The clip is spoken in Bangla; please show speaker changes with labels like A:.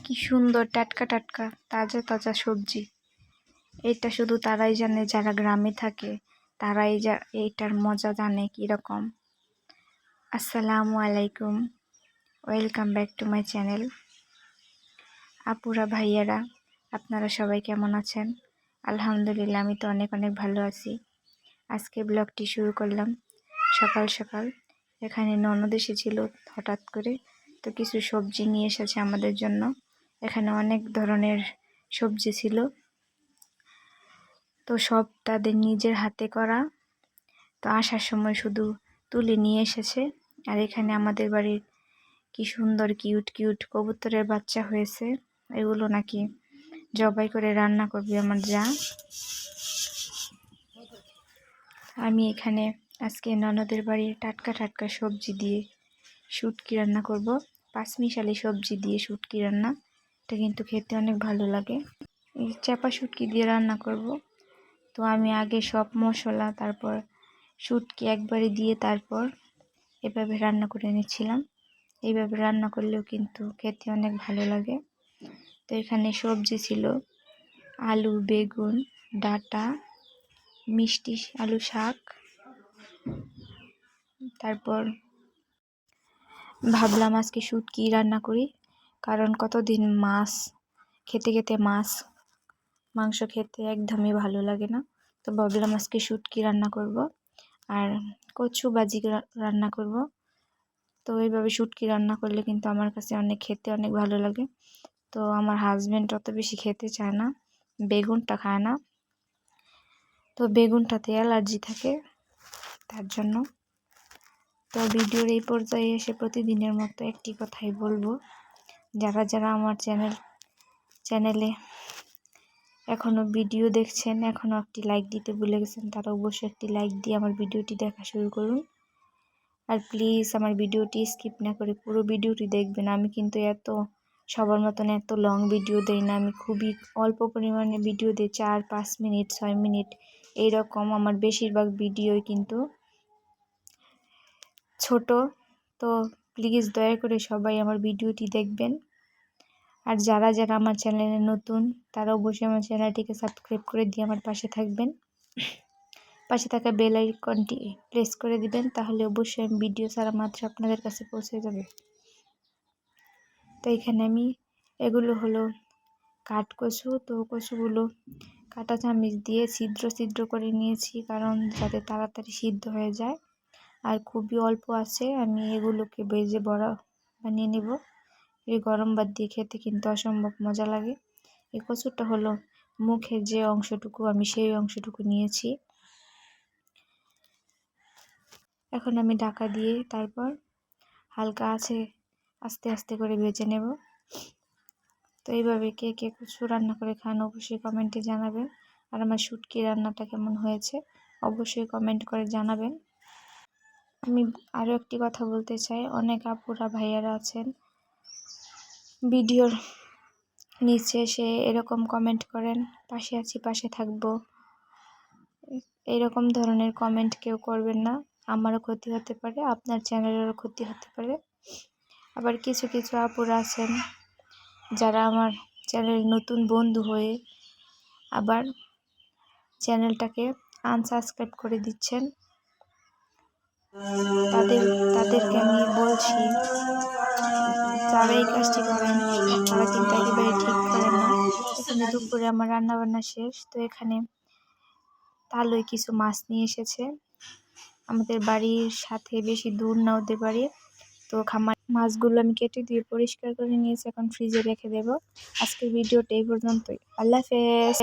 A: কি সুন্দর টাটকা টাটকা তাজা তাজা সবজি। এটা শুধু তারাই জানে যারা গ্রামে থাকে, তারাই এইটার মজা জানে কীরকম। আসসালামু আলাইকুম, welcome back to my channel. আপুরা ভাইয়ারা, আপনারা সবাই কেমন আছেন? আলহামদুলিল্লাহ, আমি তো অনেক অনেক ভালো আছি। আজকে ব্লগটি শুরু করলাম সকাল সকাল। এখানে ননদ এসেছিল হঠাৎ করে, তো কিছু সবজি নিয়ে এসেছে আমাদের জন্য। এখানে অনেক ধরনের সবজি ছিল, তো সব তাদের নিজের হাতে করা। তো আসার সময় শুধু তুলে নিয়ে এসেছে। আর এখানে আমাদের বাড়ির কি সুন্দর কিউট কিউট কবুতরের বাচ্চা হয়েছে, এগুলো নাকি জবাই করে রান্না করবে আমার যা। আমি এখানে আজকে ননদের বাড়ির টাটকা টাটকা সবজি দিয়ে শুটকি রান্না করব। পাঁচমিশালি সবজি দিয়ে শুটকি রান্না, এটা কিন্তু খেতে অনেক ভালো লাগে। এই চাপা শুটকি দিয়ে রান্না করব। তো আমি আগে সব মশলা, তারপর শুটকি একবারে দিয়ে তারপর এভাবে রান্না করে নিচ্ছিলাম। এইভাবে রান্না করলেও কিন্তু খেতে অনেক ভালো লাগে। তো এখানে সবজি ছিল আলু, বেগুন, ডাঁটা, মিষ্টি আলু শাক। তারপর ভাবলাম আজকে শুটকি রান্না করি, কারণ কতদিন মাছ খেতে খেতে মাংস খেতে একদমই ভালো লাগে না। তো ভাবলাম আজকে শুটকি রান্না করব আর কচু ভাজি রান্না করব। তো এইভাবে শুটকি রান্না করলে কিন্তু আমার কাছে খেতে অনেক ভালো লাগে। তো আমার হাজব্যান্ড অত বেশি খেতে চায় না, বেগুনটা খায় না। তো বেগুনটাতে অ্যালার্জি থাকে, তার জন্য। তো ভিডিওর এই পর্যায়ে এসে প্রতিদিনের মতো একটি কথাই বলবো, যারা যারা আমার চ্যানেলে এখনও ভিডিও দেখছেন, এখনও একটি লাইক দিতে ভুলে গেছেন, তারা অবশ্যই একটি লাইক দিয়ে আমার ভিডিওটি দেখা শুরু করুন। আর প্লিজ আমার ভিডিওটি স্কিপ না করে পুরো ভিডিওটি দেখবেন। আমি কিন্তু সবার মতন এত লং ভিডিও দেই না, আমি খুবই অল্প পরিমাণে ভিডিও দিই, 4-5 মিনিট 6 মিনিট এইরকম। আমার বেশিরভাগ ভিডিওই কিন্তু ছোট। তো প্লিজ দয়া করে সবাই আমার ভিডিওটি দেখবেন। আর যারা যারা আমার চ্যানেলে নতুন, তারা অবশ্যই আমার চ্যানেলটিকে সাবস্ক্রাইব করে দিয়ে আমার পাশে থাকবেন। পাশে থাকা বেল আইকনটি প্রেস করে দিবেন, তাহলে অবশ্যই আমি ভিডিও ছাড়া মাত্র আপনাদের কাছে পৌঁছে যাবে। তো এখানে আমি এগুলো হলো কাঠকচু। তো কচুগুলো কাঁটা চামচ দিয়ে ছিদ্র ছিদ্র করে নিয়েছি, কারণ যাতে তাড়াতাড়ি সিদ্ধ হয়ে যায়। আর খুবই অল্প আছে, আমি এগুলোকে ভেজে বড়া বানিয়ে নেব। এই গরম ভাত দিয়ে খেতে কিন্তু অসম্ভব মজা লাগে। এই কচুটা হলো মুখের যে অংশটুকু, আমি সেই অংশটুকু নিয়েছি। এখন আমি ঢাকা দিয়ে তারপর হালকা আছে আস্তে আস্তে করে ভেজে নেব। তো এইভাবে কে কে কচু রান্না করে খান অবশ্যই কমেন্টে জানাবেন। আর আমার শুটকি রান্নাটা কেমন হয়েছে অবশ্যই কমেন্ট করে জানাবেন। আমি আরও একটি কথা বলতে চাই, অনেক আপুরা ভাইয়ারা আছেন ভিডিওর নিচে এসে এরকম কমেন্ট করেন, পাশে আছি, পাশে থাকবো। এরকম ধরনের কমেন্ট কেউ করবেন না, আমারও ক্ষতি হতে পারে, আপনার চ্যানেলেরও ক্ষতি হতে পারে। আবার কিছু কিছু আপুরা আছেন যারা আমার চ্যানেল নতুন বন্ধু হয়ে আবার চ্যানেলটাকে আনসাবস্ক্রাইব করে দিচ্ছেন। তাদেরকে আমি বলছি, যারা এই কাজটি করেন তারা কিন্তু একেবারে ঠিক করেন না। এখানে দুপুরে আমার রান্নাবান্না শেষ। তো এখানে তালই কিছু মাছ নিয়ে এসেছে, আমাদের বাড়ির সাথে বেশি দূর না ওদের বাড়ি। তো মাছগুলো আমি কেটে দিয়ে পরিষ্কার করে নিয়েছি, এখন ফ্রিজে রেখে দেব। আজকের ভিডিওটা এই পর্যন্তই। আল্লাহ হাফেজ।